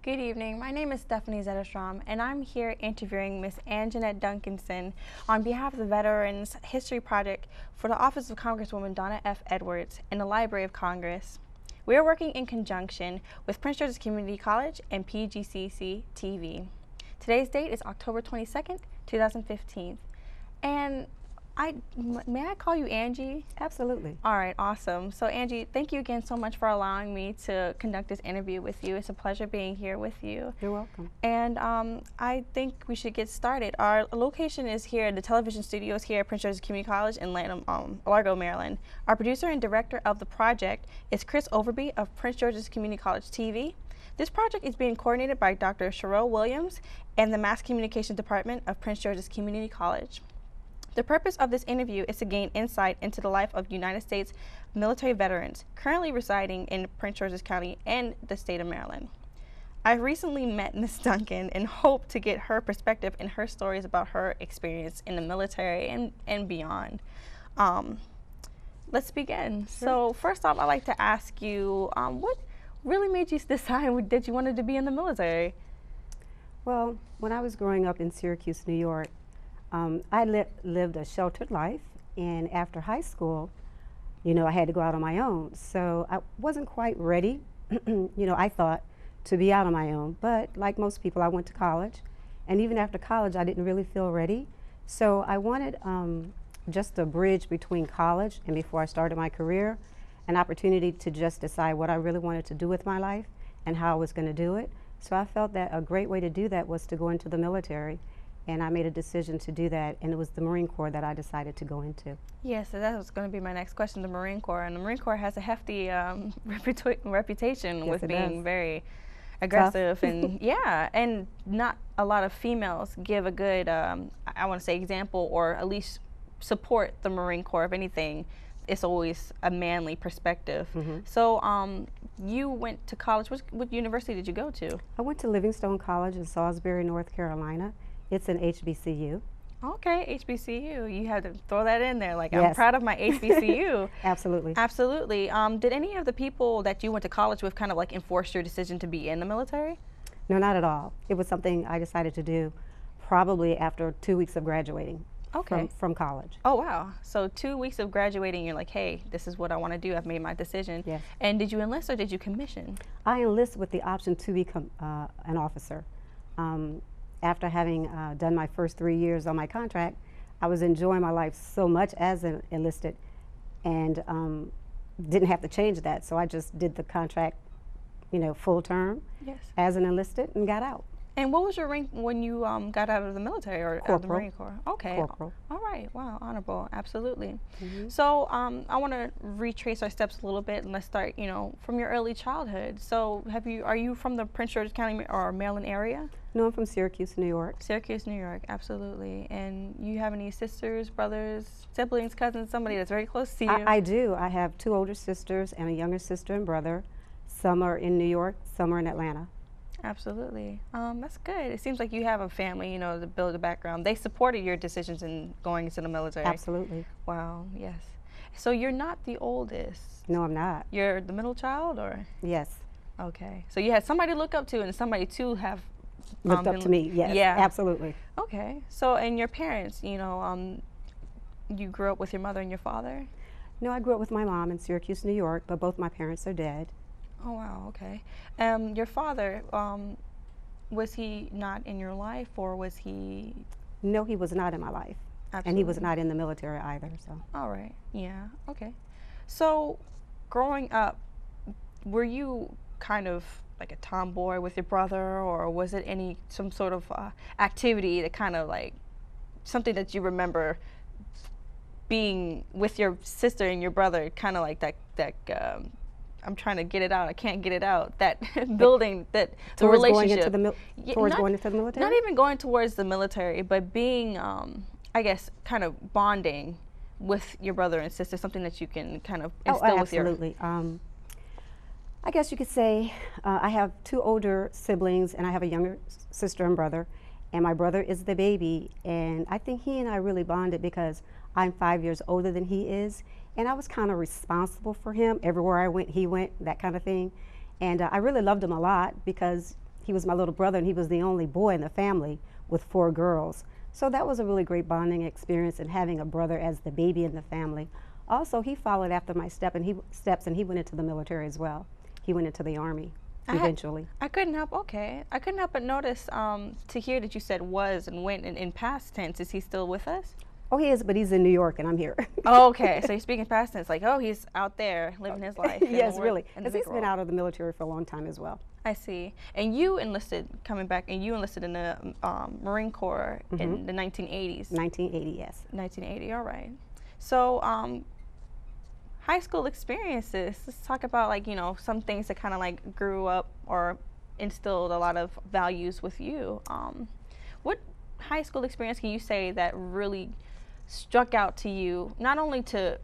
Good evening. My name is Stephanie Zetterstrom, and I'm here interviewing Ms. Anjanette Duncanson on behalf of the Veterans History Project for the Office of Congresswoman Donna F. Edwards in the Library of Congress. We are working in conjunction with Prince George's Community College and PGCC TV. Today's date is October 22nd, 2015. And may I call you Angie? Absolutely. All right, awesome. So Angie, thank you again so much for allowing me to conduct this interview with you. It's a pleasure being here with you. You're welcome. And I think we should get started. Our location is here, the television studios here at Prince George's Community College in Largo, Maryland. Our producer and director of the project is Chris Overby of Prince George's Community College TV. This project is being coordinated by Dr. Sherelle Williams and the Mass Communication Department of Prince George's Community College. The purpose of this interview is to gain insight into the life of United States military veterans currently residing in Prince George's County and the state of Maryland. I recently met Ms. Duncan and hope to get her perspective and her stories about her experience in the military and beyond. Let's begin. Sure. So first off, I'd like to ask you, what really made you decide that you wanted to be in the military? Well, when I was growing up in Syracuse, New York, I lived a sheltered life, and after high school, I had to go out on my own. So I wasn't quite ready, I thought, to be out on my own. But like most people, I went to college, and even after college, I didn't really feel ready. So I wanted just a bridge between college and before I started my career, an opportunity to just decide what I really wanted to do with my life and how I was going to do it. So I felt that a great way to do that was to go into the military. And I made a decision to do that, and it was the Marine Corps that I decided to go into. Yes, so that was going to be my next question, the Marine Corps. And the Marine Corps has a hefty reputation with being very aggressive and yeah, and not a lot of females give a good, I want to say example, or at least support the Marine Corps. If anything, it's always a manly perspective. Mm-hmm. So you went to college. What university did you go to? I went to Livingstone College in Salisbury, North Carolina. It's an HBCU. Okay, HBCU. You had to throw that in there. Like, yes. I'm proud of my HBCU. Absolutely. Absolutely. Did any of the people that you went to college with kind of like enforce your decision to be in the military? No, not at all. It was something I decided to do probably after 2 weeks of graduating from college. Oh, wow. So 2 weeks of graduating, you're like, hey, this is what I want to do. I've made my decision. Yes. And did you enlist or did you commission? I enlisted with the option to become an officer. After having done my first 3 years on my contract, I was enjoying my life so much as an enlisted and didn't have to change that. So I just did the contract, full term as an enlisted and got out. And what was your rank when you got out of the military or out of the Marine Corps? Okay. Corporal. All right. Wow. Honorable. Absolutely. Mm-hmm. So I want to retrace our steps a little bit, and let's start, from your early childhood. So are you from the Prince George's County or Maryland area? No, I'm from Syracuse, New York. Syracuse, New York. Absolutely. And you have any sisters, brothers, siblings, cousins, somebody that's very close to you? I do. I have 2 older sisters and a younger sister and brother. Some are in New York, some are in Atlanta. Absolutely. That's good. It seems like you have a family, to build a background. They supported your decisions in going into the military. Absolutely. Wow, yes. So you're not the oldest. No, I'm not. You're the middle child, or? Yes. Okay. So you had somebody to look up to and somebody to have looked up to me, yes. Yeah. Absolutely. Okay. So, and your parents, you grew up with your mother and your father? No, I grew up with my mom in Syracuse, New York, but both my parents are dead. Oh, wow, okay. Your father, was he not in your life, or was he? No, he was not in my life. Absolutely. And he was not in the military either, so. All right, yeah, okay. So, growing up, were you kind of like a tomboy with your brother, or was it some sort of activity that kind of like, something that you remember being with your sister and your brother, kind of like that I'm trying to get it out. I can't get it out. That building, the relationship. Going into the military? Not even going towards the military, but being, I guess, kind of bonding with your brother and sister, something that you can kind of instill with your. Absolutely. I guess you could say I have 2 older siblings, and I have a younger sister and brother. And my brother is the baby, and I think he and I really bonded because I'm 5 years older than he is. And I was kind of responsible for him. Everywhere I went, he went, that kind of thing. And I really loved him a lot because he was my little brother, and he was the only boy in the family with 4 girls. So that was a really great bonding experience, and having a brother as the baby in the family. Also, he followed after my steps, and he went into the military as well. He went into the Army eventually. I couldn't help, I couldn't help but notice to hear that you said was and went in past tense. Is he still with us? Oh, he is, but he's in New York, and I'm here. Oh, okay, so you're speaking past tense, like, oh, he's out there living his life. Yes, really, because he's been out of the military for a long time as well. I see. And you enlisted, coming back, and you enlisted in the Marine Corps in the 1980s. 1980, yes. 1980, all right. So, high school experiences, let's talk about, like, you know, some things that kind of like grew up or instilled a lot of values with you. What high school experience can you say that really struck out to you, not only to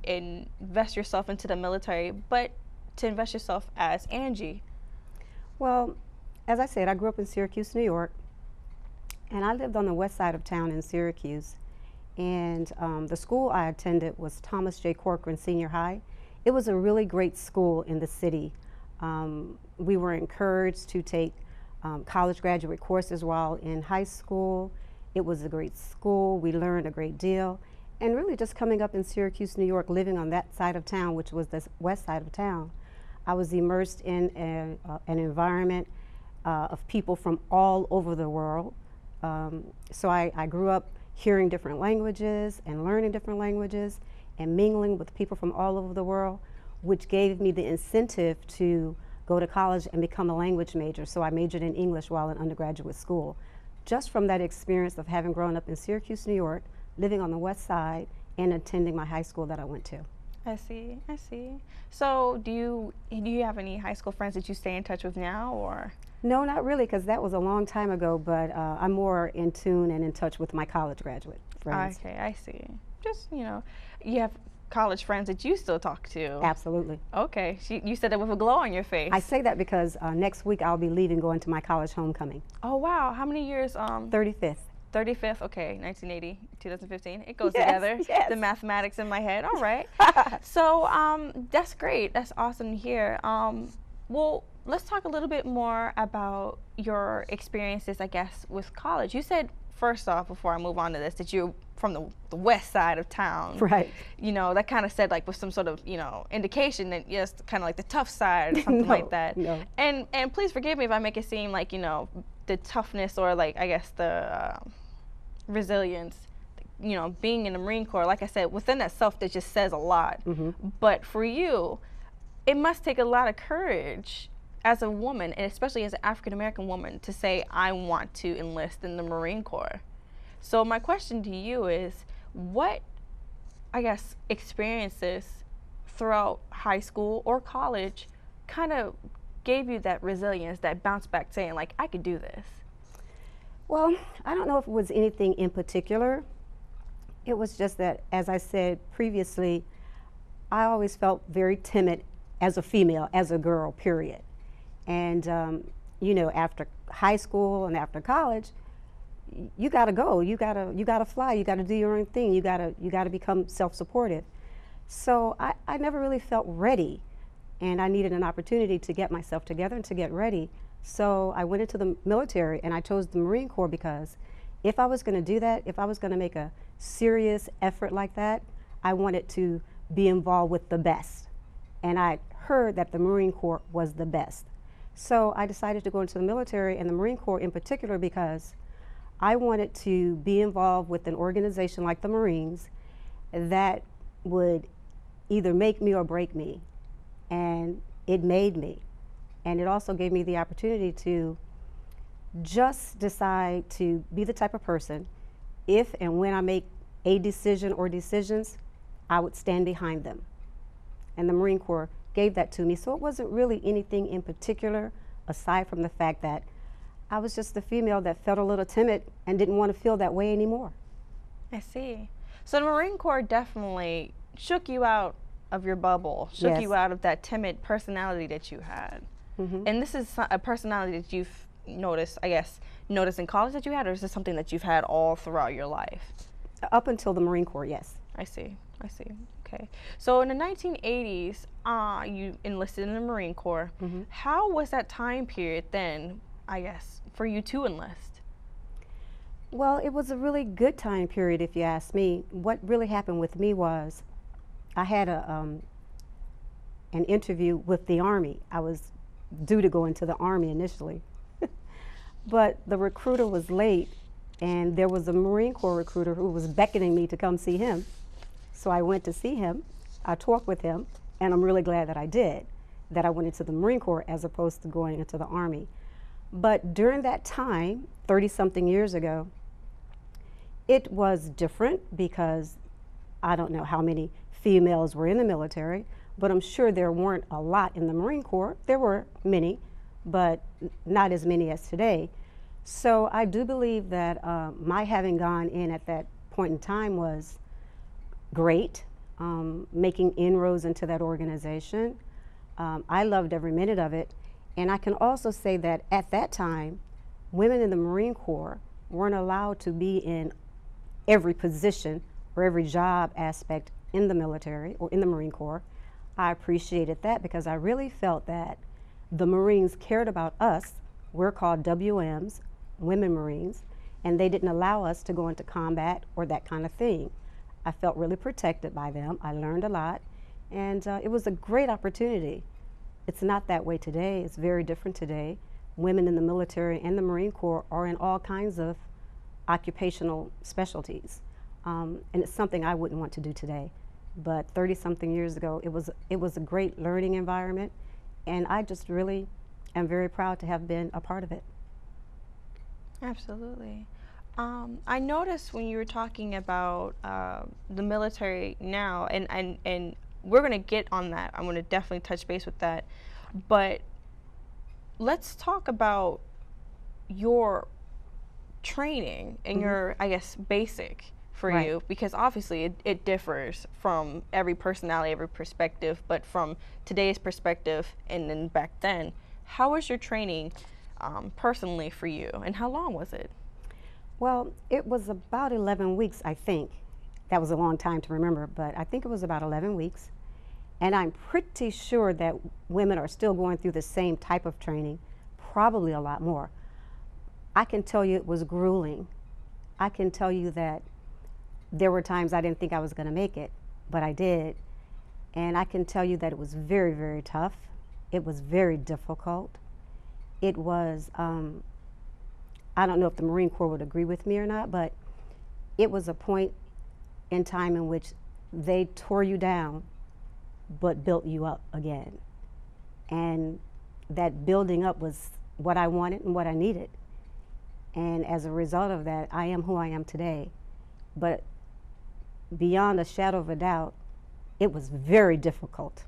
invest yourself into the military, but to invest yourself as Angie? Well, as I said, I grew up in Syracuse, New York, and I lived on the west side of town in Syracuse. And the school I attended was Thomas J. Corcoran Senior High. It was a really great school in the city. We were encouraged to take college graduate courses while in high school. It was a great school. We learned a great deal. And really just coming up in Syracuse, New York, living on that side of town, which was the west side of town, I was immersed in an environment of people from all over the world. So I grew up hearing different languages and learning different languages and mingling with people from all over the world, which gave me the incentive to go to college and become a language major. So I majored in English while in undergraduate school. Just from that experience of having grown up in Syracuse, New York, living on the west side, and attending my high school that I went to. I see, I see. So do you have any high school friends that you stay in touch with now, or? No, not really, because that was a long time ago, but I'm more in tune and in touch with my college graduate friends. Okay, I see. Just, you know, you have college friends that you still talk to. Absolutely. Okay, you said that with a glow on your face. I say that because next week I'll be leaving, going to my college homecoming. Oh, wow. How many years? 35th. 35th, okay, 1980, 2015. It goes Yes, together. yes. The mathematics in my head. All right. So that's great. That's awesome to hear. Well, let's talk a little bit more about your experiences, I guess, with college. You said, first off, before I move on to this, that you're from the west side of town. Right. You know, that kind of said, like, with some sort of, you know, indication that yes, kind of like the tough side or something like that. No. And please forgive me if I make it seem like, you know, the toughness or, like, I guess the resilience, you know, being in the Marine Corps, like I said, within that self, that just says a lot. But for you, it must take a lot of courage as a woman, and especially as an African-American woman, to say, I want to enlist in the Marine Corps. So my question to you is, what, I guess, experiences throughout high school or college kind of gave you that resilience, that bounce back, saying, like, I could do this? Well, I don't know if it was anything in particular. It was just that, as I said previously, I always felt very timid as a female, as a girl, period. And, you know, after high school and after college, you gotta go, you gotta fly, you gotta do your own thing, you gotta become self-supportive. So I never really felt ready, and I needed an opportunity to get myself together and to get ready. So I went into the military, and I chose the Marine Corps because if I was gonna do that, if I was gonna make a serious effort like that, I wanted to be involved with the best. And I heard that the Marine Corps was the best. So I decided to go into the military, and the Marine Corps in particular, because I wanted to be involved with an organization like the Marines that would either make me or break me. And it made me. And it also gave me the opportunity to just decide to be the type of person, if and when I make a decision or decisions, I would stand behind them. And the Marine Corps gave that to me. So it wasn't really anything in particular, aside from the fact that I was just a female that felt a little timid and didn't want to feel that way anymore. I see. So the Marine Corps definitely shook you out of your bubble, shook Yes. you out of that timid personality that you had. And this is a personality that you've noticed, I guess, in college that you had, or is this something that you've had all throughout your life? Up until the Marine Corps, yes. I see. I see. Okay. So in the 1980s, you enlisted in the Marine Corps. How was that time period then? I guess, for you to enlist? Well, it was a really good time period, if you ask me. What really happened with me was I had an interview with the Army. I was due to go into the Army initially, but the recruiter was late, and there was a Marine Corps recruiter who was beckoning me to come see him. So I went to see him. I talked with him, and I'm really glad that I did, that I went into the Marine Corps as opposed to going into the Army. But during that time, 30-something years ago, it was different because I don't know how many females were in the military, but I'm sure there weren't a lot in the Marine Corps. There were many, but not as many as today. So I do believe that my having gone in at that point in time was great, making inroads into that organization. I loved every minute of it. And I can also say that at that time, women in the Marine Corps weren't allowed to be in every position or every job aspect in the military or in the Marine Corps. I appreciated that because I really felt that the Marines cared about us. We're called WMs, Women Marines, and they didn't allow us to go into combat or that kind of thing. I felt really protected by them. I learned a lot, and it was a great opportunity. It's not that way today. It's very different today. Women in the military and the Marine Corps are in all kinds of occupational specialties, and it's something I wouldn't want to do today. But 30-something years ago, it was a great learning environment, and I just really am very proud to have been a part of it. Absolutely. I noticed when you were talking about the military now, and we're going to get on that. I'm going to definitely touch base with that. But let's talk about your training and your, I guess, basic for Right. you, because obviously it differs from every personality, every perspective, but from today's perspective and then back then, how was your training personally for you, and how long was it? Well, it was about 11 weeks, I think. That was a long time to remember, but I think it was about 11 weeks. And I'm pretty sure that women are still going through the same type of training, probably a lot more. I can tell you it was grueling. I can tell you that there were times I didn't think I was going to make it, but I did. And I can tell you that it was very, very tough. It was very difficult. It was, I don't know if the Marine Corps would agree with me or not, but it was a point in time in which they tore you down but built you up again. And that building up was what I wanted and what I needed. And as a result of that, I am who I am today. But beyond a shadow of a doubt, it was very difficult.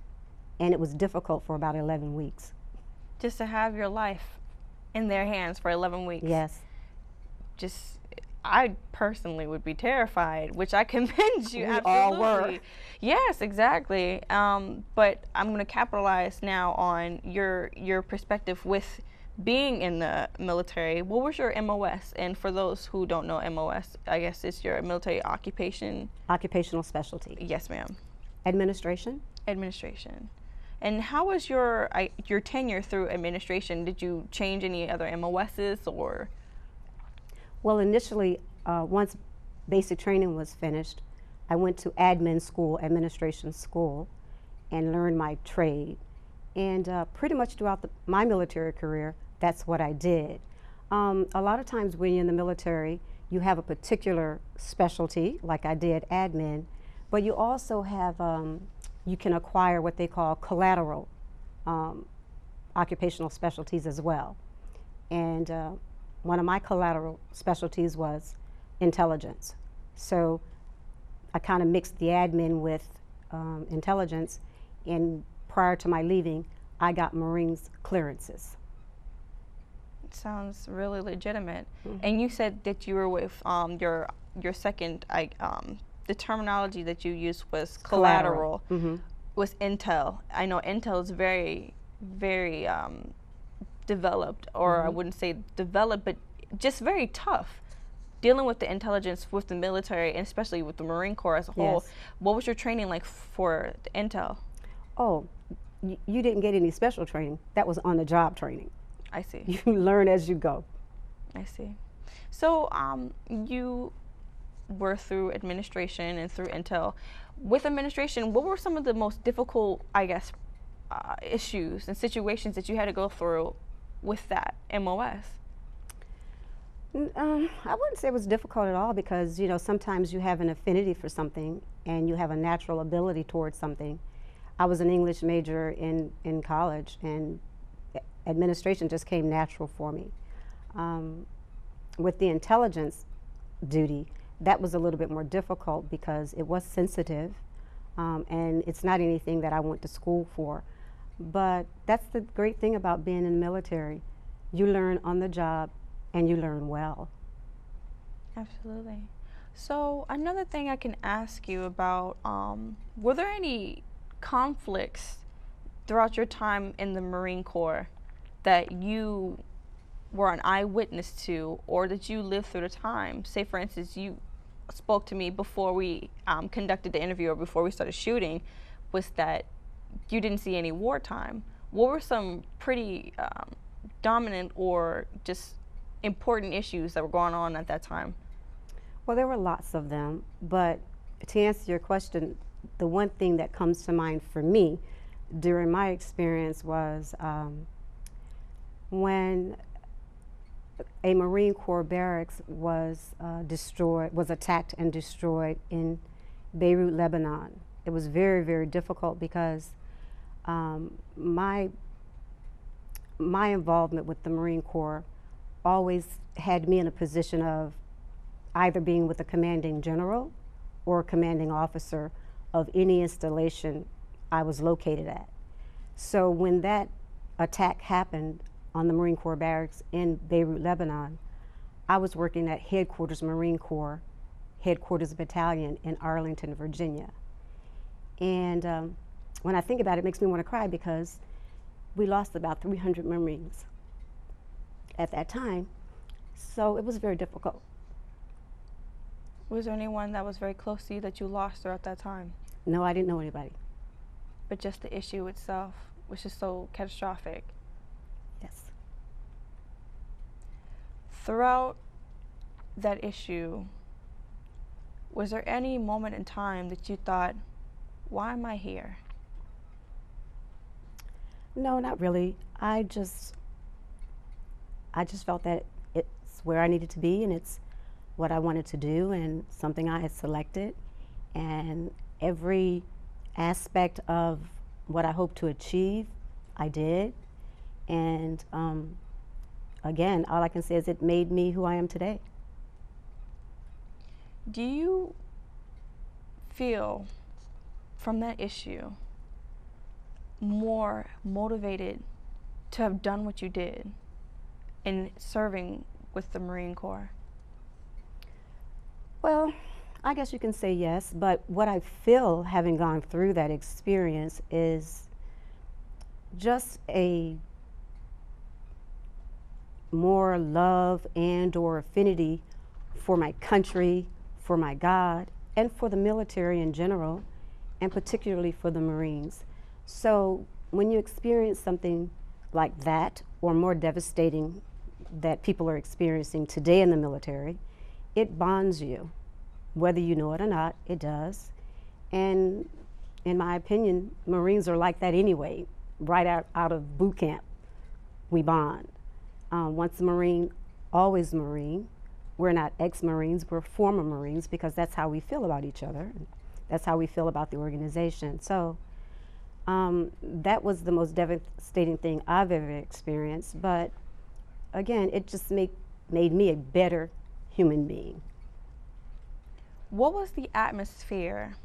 And it was difficult for about 11 weeks. Just to have your life in their hands for 11 weeks. Yes. Just, I personally would be terrified, which I commend you. We Absolutely. all were. Yes, exactly. But I'm going to capitalize now on your perspective with being in the military. What was your MOS? And for those who don't know MOS, I guess it's your military occupation. Occupational specialty. Yes, ma'am. Administration. Administration. And how was your tenure through administration? Did you change any other MOSs or? Well, initially, once basic training was finished, I went to admin school, administration school, and learned my trade. And pretty much throughout my military career, that's what I did. A lot of times when you're in the military, you have a particular specialty, like I did admin, but you also have, you can acquire what they call collateral occupational specialties as well. And one of my collateral specialties was intelligence. So I kind of mixed the admin with intelligence, and prior to my leaving, I got Marines clearances. It sounds really legitimate. Mm-hmm. And you said that you were with your second, the terminology that you used was collateral. Mm-hmm. Was intel. I know intel is very, very developed, or I wouldn't say developed, but just very tough. Dealing with the intelligence with the military, and especially with the Marine Corps as a whole. Yes. What was your training like for the intel? Oh, you didn't get any special training. That was on-the-job training. I see. You learn as you go. I see. So you were through administration and through Intel. With administration, what were some of the most difficult, I guess, issues and situations that you had to go through with that MOS? I wouldn't say it was difficult at all because, sometimes you have an affinity for something and you have a natural ability towards something. I was an English major in college, and administration just came natural for me. With the intelligence duty, that was a little bit more difficult because it was sensitive, and it's not anything that I went to school for. But that's the great thing about being in the military. You learn on the job and you learn well. Absolutely. So another thing I can ask you about, were there any conflicts throughout your time in the Marine Corps that you were an eyewitness to, or that you lived through the time? Say, for instance, you spoke to me before we conducted the interview or before we started shooting, was that you didn't see any wartime. What were some pretty dominant or just important issues that were going on at that time? Well, there were lots of them, but to answer your question, the one thing that comes to mind for me during my experience was when a Marine Corps barracks was attacked and destroyed in Beirut, Lebanon. It was very, very difficult because my involvement with the Marine Corps always had me in a position of either being with a commanding general or a commanding officer of any installation I was located at. So when that attack happened on the Marine Corps barracks in Beirut, Lebanon, I was working at Headquarters Marine Corps, Headquarters Battalion in Arlington, Virginia. And when I think about it, it makes me want to cry because we lost about 300 Marines at that time. So it was very difficult. Was there anyone that was very close to you that you lost throughout that time? No, I didn't know anybody. But just the issue itself was just so catastrophic. Yes. Throughout that issue, was there any moment in time that you thought, why am I here? No, not really. I just felt that it's where I needed to be and it's what I wanted to do and something I had selected, and every aspect of what I hoped to achieve, I did. And again, all I can say is it made me who I am today. Do you feel from that issue more motivated to have done what you did in serving with the Marine Corps? Well, I guess you can say yes, but what I feel having gone through that experience is just a more love and or affinity for my country, for my God, and for the military in general, and particularly for the Marines. So when you experience something like that, or more devastating that people are experiencing today in the military, it bonds you. Whether you know it or not, it does. And in my opinion, Marines are like that anyway. Right out of boot camp, we bond. Once a Marine, always Marine. We're not ex-Marines, we're former Marines because that's how we feel about each other. That's how we feel about the organization. So that was the most devastating thing I've ever experienced. But again, it just made me a better human being. What was the atmosphere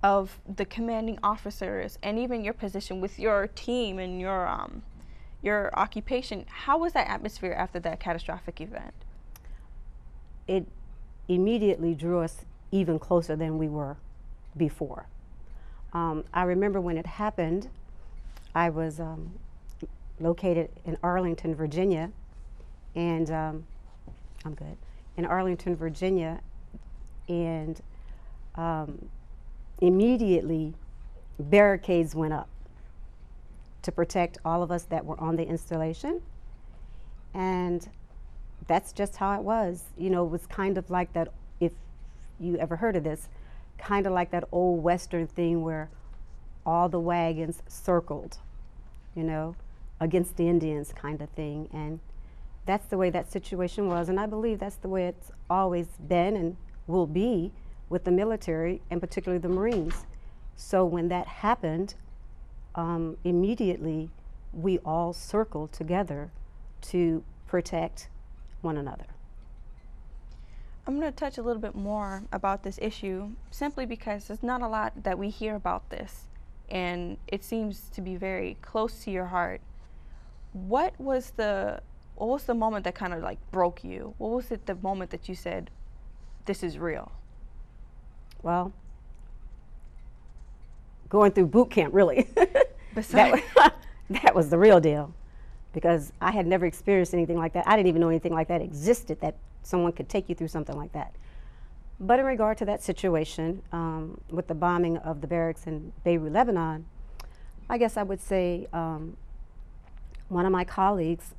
of the commanding officers and even your position with your team and your occupation? How was that atmosphere after that catastrophic event? It immediately drew us even closer than we were before. I remember when it happened, I was located in Arlington, Virginia, and I'm good, in Arlington, Virginia, and immediately barricades went up to protect all of us that were on the installation And that's just how it was. You know, it was kind of like that, if you ever heard of this, kind of like that old Western thing where all the wagons circled, you know, against the Indians kind of thing. And that's the way that situation was. And I believe that's the way it's always been and will be with the military, and particularly the Marines. So when that happened, immediately we all circled together to protect one another. I'm going to touch a little bit more about this issue simply because there's not a lot that we hear about this, and it seems to be very close to your heart. What was the moment that kind of like broke you? What was it, the moment that you said, this is real? Well, going through boot camp, really. That was the real deal, because I had never experienced anything like that. I didn't even know anything like that existed, that someone could take you through something like that. But in regard to that situation, with the bombing of the barracks in Beirut, Lebanon, I guess I would say one of my colleagues,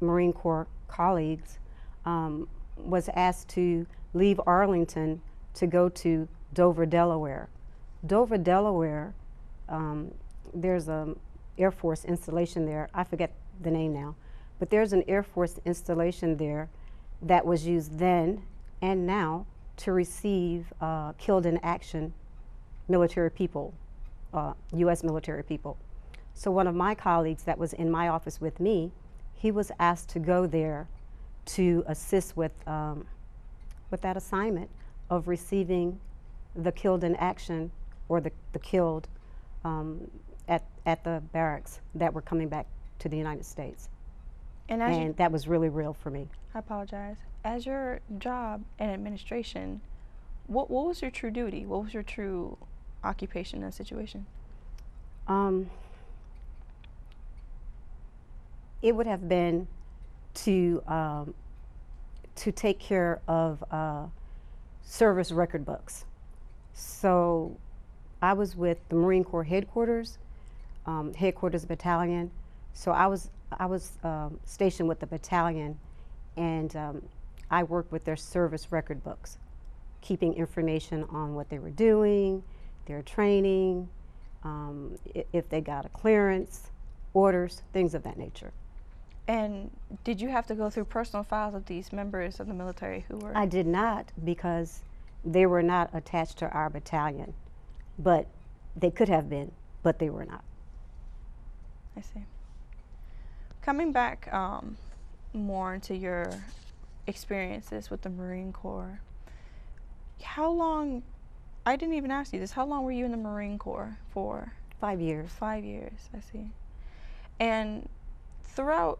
Marine Corps colleagues, was asked to leave Arlington to go to Dover, Delaware. Dover, Delaware, there's an Air Force installation there. I forget the name now, but there's an Air Force installation there that was used then and now to receive killed in action military people, U.S. military people. So one of my colleagues that was in my office with me, he was asked to go there to assist with that assignment of receiving the killed in action, or the killed at the barracks that were coming back to the United States. And that was really real for me. I apologize. As your job and administration, what was your true duty? What was your true occupation in that situation? It would have been to take care of service record books. So I was with the Marine Corps headquarters, headquarters battalion. So I was stationed with the battalion, and I worked with their service record books, keeping information on what they were doing, their training, if they got a clearance, orders, things of that nature. And did you have to go through personal files of these members of the military who were? I did not, because they were not attached to our battalion, but they could have been, but they were not. I see. Coming back more into your experiences with the Marine Corps, how long, I didn't even ask you this, how long were you in the Marine Corps for? 5 years. 5 years, I see. And throughout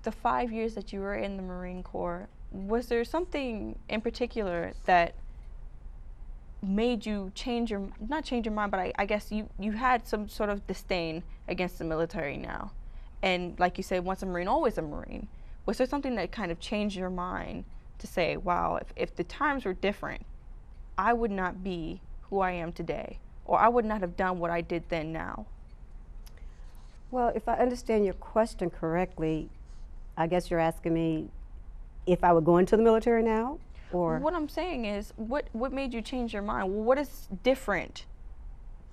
the 5 years that you were in the Marine Corps, was there something in particular that made you change your, not change your mind, but I guess you had some sort of disdain against the military now? And like you said, once a Marine, always a Marine. Was there something that kind of changed your mind to say, wow, if the times were different, I would not be who I am today, or I would not have done what I did then now? Well, if I understand your question correctly, I guess you're asking me if I would go into the military now, or? What I'm saying is, what made you change your mind? What is different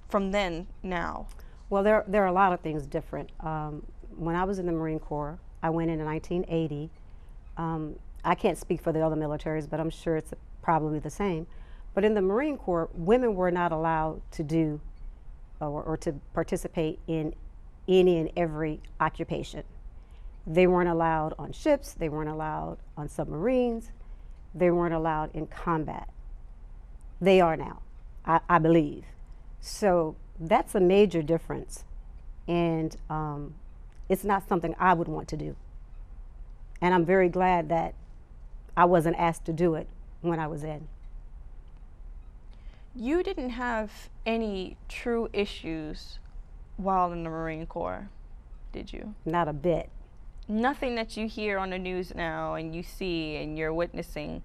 from then now? Well, there are a lot of things different. When I was in the Marine Corps, I went in 1980. I can't speak for the other militaries, but I'm sure it's probably the same. But in the Marine Corps, women were not allowed to do or to participate in any and every occupation. They weren't allowed on ships, they weren't allowed on submarines, they weren't allowed in combat. They are now, I believe. So that's a major difference, and it's not something I would want to do. And I'm very glad that I wasn't asked to do it when I was in. You didn't have any true issues while in the Marine Corps, did you? Not a bit. Nothing that you hear on the news now and you see and you're witnessing,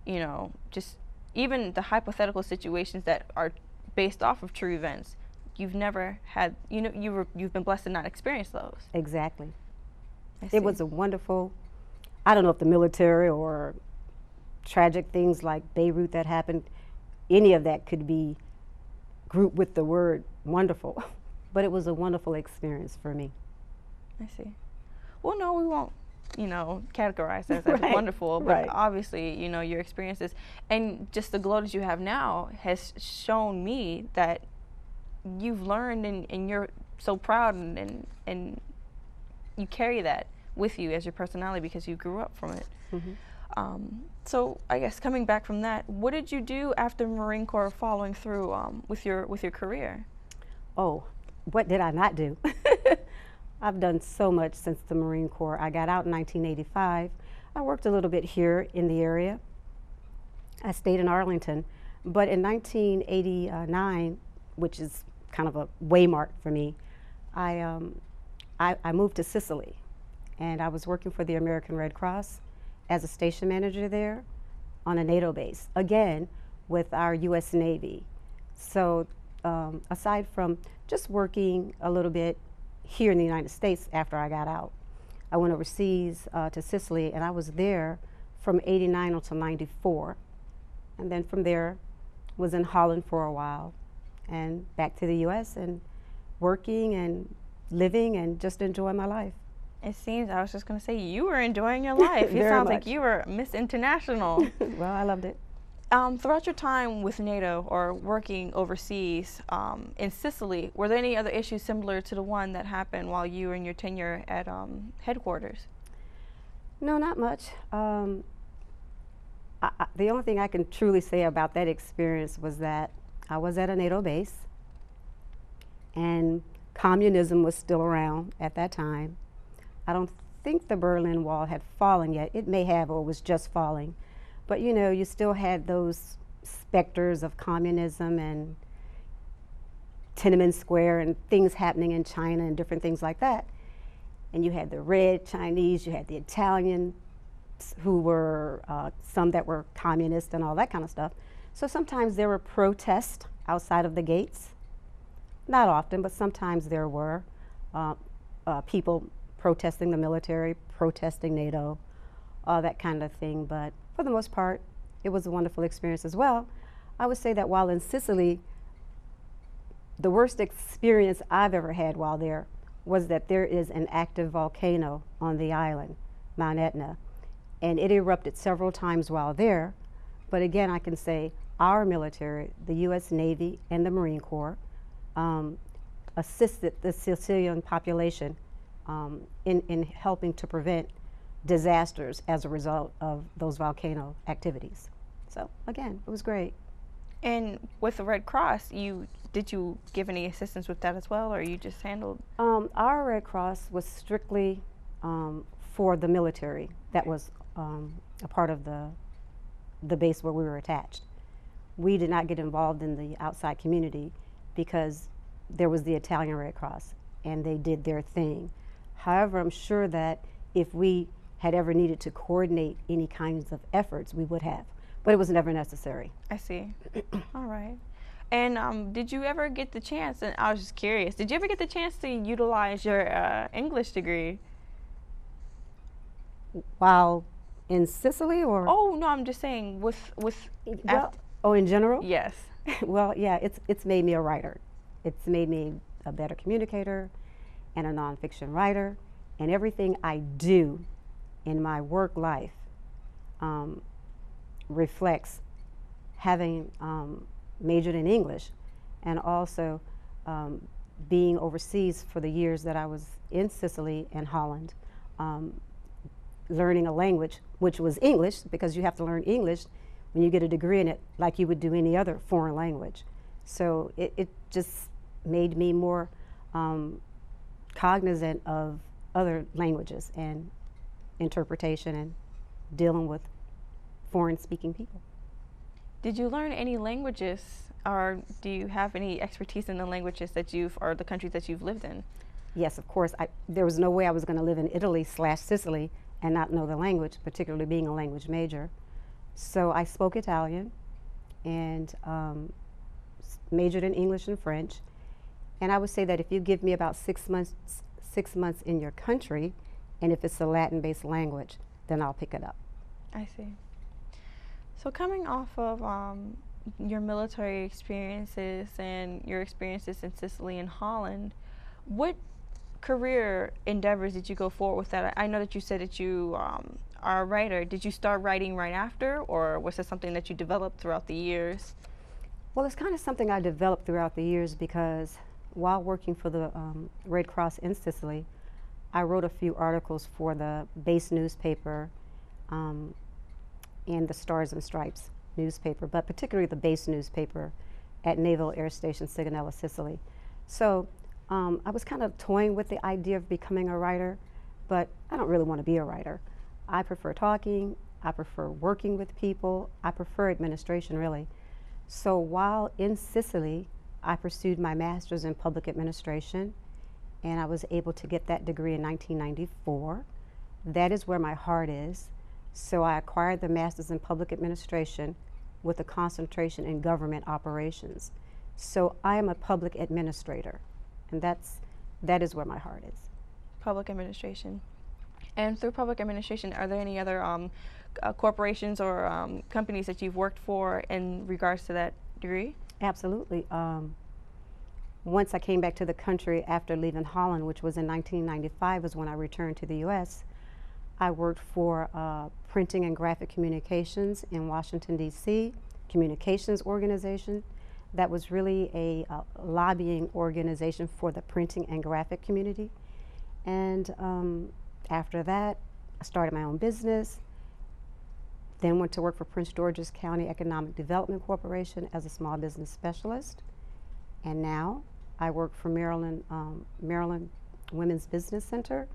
you know, just even the hypothetical situations that are based off of true events. You've never had, you know, you've been blessed to not experience those. Exactly. I It see. was a wonderful, I don't know if the military or tragic things like Beirut that happened, any of that could be grouped with the word wonderful. But it was a wonderful experience for me. I see. Well, no, we won't, categorize as Right, wonderful, but right. obviously, your experiences and just the glow that you have now has shown me that you've learned and you're so proud and you carry that with you as your personality because you grew up from it. Hmm. So I guess coming back from that, what did you do after Marine Corps following through with your career? Oh, what did I not do? I've done so much since the Marine Corps. I got out in 1985. I worked a little bit here in the area. I stayed in Arlington, but in 1989, which is kind of a waymark for me, I moved to Sicily, and I was working for the American Red Cross as a station manager there on a NATO base, again with our U.S. Navy. So aside from just working a little bit here in the United States after I got out, I went overseas to Sicily, and I was there from 89 until 94. And then from there was in Holland for a while, and back to the U.S. and working and living and just enjoying my life. It seems, I was just going to say, you were enjoying your life. It Very sounds like much. you were Miss International. Well, I loved it. Throughout your time with NATO or working overseas in Sicily, were there any other issues similar to the one that happened while you were in your tenure at headquarters? No, not much. The only thing I can truly say about that experience was that I was at a NATO base, and communism was still around at that time. I don't think the Berlin Wall had fallen yet. It may have, or was just falling. But you still had those specters of communism and Tiananmen Square and things happening in China and different things like that. And you had the red Chinese, you had the Italians who were some that were communist and all that kind of stuff. So sometimes there were protests outside of the gates. Not often, but sometimes there were people protesting the military, protesting NATO, all that kind of thing. But for the most part, it was a wonderful experience as well. I would say that while in Sicily, the worst experience I've ever had while there was that there is an active volcano on the island, Mount Etna, and it erupted several times while there. But again, I can say our military, the U.S. Navy and the Marine Corps, assisted the Sicilian population in helping to prevent disasters as a result of those volcano activities. So again, it was great. And with the Red Cross, did you give any assistance with that as well, or you just handled? Our Red Cross was strictly for the military. That was a part of the base where we were attached. We did not get involved in the outside community because there was the Italian Red Cross and they did their thing. However, I'm sure that if we had ever needed to coordinate any kinds of efforts, we would have, but it was never necessary. I see. All right. And did you ever get the chance, and I was just curious, did you ever get the chance to utilize your English degree? While in Sicily, or? Oh, no, I'm just saying Well, oh, in general? yes. Well, yeah, it's made me a writer. It's made me a better communicator and a nonfiction writer, and everything I do in my work life reflects having majored in English and also being overseas for the years that I was in Sicily and Holland, learning a language, which was English, because you have to learn English when you get a degree in it like you would do any other foreign language. So it just made me more cognizant of other languages and interpretation and dealing with foreign speaking people. Did you learn any languages, or do you have any expertise in the languages that or the countries that you've lived in? Yes, of course. There was no way I was going to live in Italy/Sicily and not know the language, particularly being a language major. So I spoke Italian and majored in English and French. And I would say that if you give me about 6 months in your country And if it's a Latin-based language, then I'll pick it up. I see. So coming off of your military experiences and your experiences in Sicily and Holland, what career endeavors did you go forward with that? I know that you said that you are a writer. Did you start writing right after, or was it something that you developed throughout the years? Well, it's kind of something I developed throughout the years because while working for the Red Cross in Sicily, I wrote a few articles for the base newspaper and the Stars and Stripes newspaper, but particularly the base newspaper at Naval Air Station Sigonella, Sicily. So I was kind of toying with the idea of becoming a writer, but I don't really want to be a writer. I prefer talking, I prefer working with people, I prefer administration really. So while in Sicily, I pursued my master's in public administration, and I was able to get that degree in 1994. That is where my heart is. So I acquired the master's in public administration with a concentration in government operations. So I am a public administrator, and that is where my heart is. Public administration. And through public administration, are there any other corporations or companies that you've worked for in regards to that degree? Absolutely. Once I came back to the country after leaving Holland, which was in 1995, is when I returned to the U.S., I worked for Printing and Graphic Communications in Washington, D.C., communications organization. That was really a lobbying organization for the printing and graphic community. And after that, I started my own business, then went to work for Prince George's County Economic Development Corporation as a small business specialist. And now I work for Maryland Women's Business Center.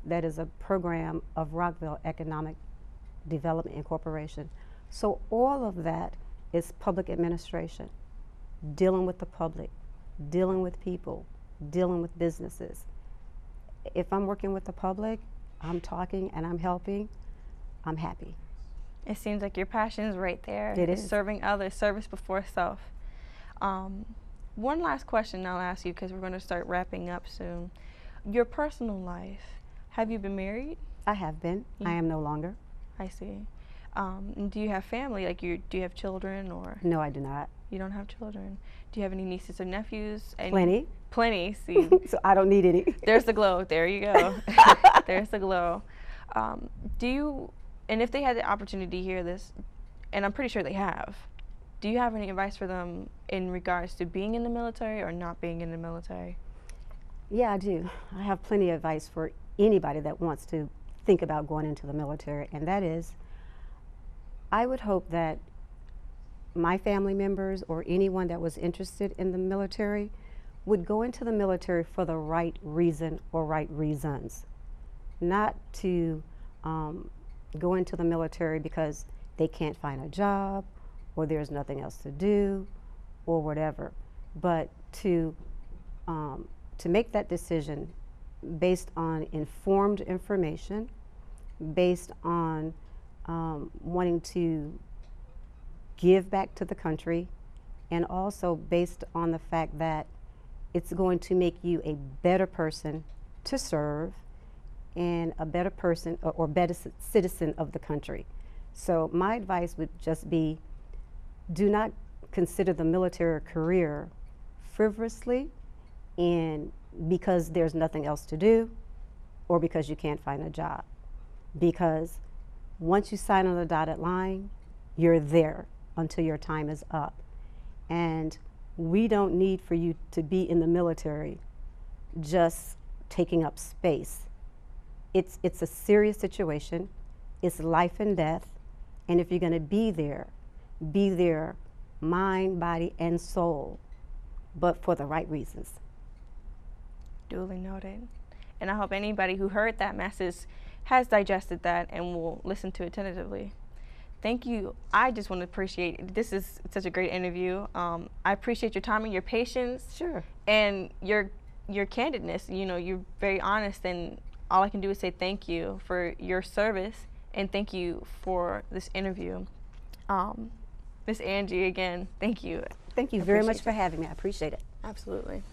That is a program of Rockville Economic Development Incorporation. So all of that is public administration, dealing with the public, dealing with people, dealing with businesses. If I'm working with the public, I'm talking and I'm helping, I'm happy. It seems like your passion is right there. It is. Serving others, service before self. One last question I'll ask you, because we're going to start wrapping up soon. Your personal life, have you been married? I have been. I am no longer. I see. And do you have family? Like, do you have children, or? No, I do not. You don't have children. Do you have any nieces or nephews? Plenty. Plenty. See. So I don't need any. There's the glow. There you go. There's the glow. Do you? And if they had the opportunity to hear this, and I'm pretty sure they have, do you have any advice for them in regards to being in the military or not being in the military? Yeah, I do. I have plenty of advice for anybody that wants to think about going into the military, and that is, I would hope that my family members or anyone that was interested in the military would go into the military for the right reason or right reasons, not to go into the military because they can't find a job or there's nothing else to do or whatever, but to make that decision based on informed information, based on wanting to give back to the country, and also based on the fact that it's going to make you a better person to serve and a better person or better citizen of the country. So my advice would just be, do not consider the military career frivolously and because there's nothing else to do or because you can't find a job. Because once you sign on the dotted line, you're there until your time is up. And we don't need for you to be in the military just taking up space. It's a serious situation. It's life and death. And if you're going to be there mind, body, and soul, but for the right reasons. Duly noted. And I hope anybody who heard that message has digested that and will listen to it tentatively. Thank you. I just want to appreciate, this is such a great interview. I appreciate your time and your patience. Sure. And your candidness. You know, you're very honest, and all I can do is say thank you for your service and thank you for this interview. Miss Angie, again, thank you. Thank you very much for having me. I appreciate it. Absolutely.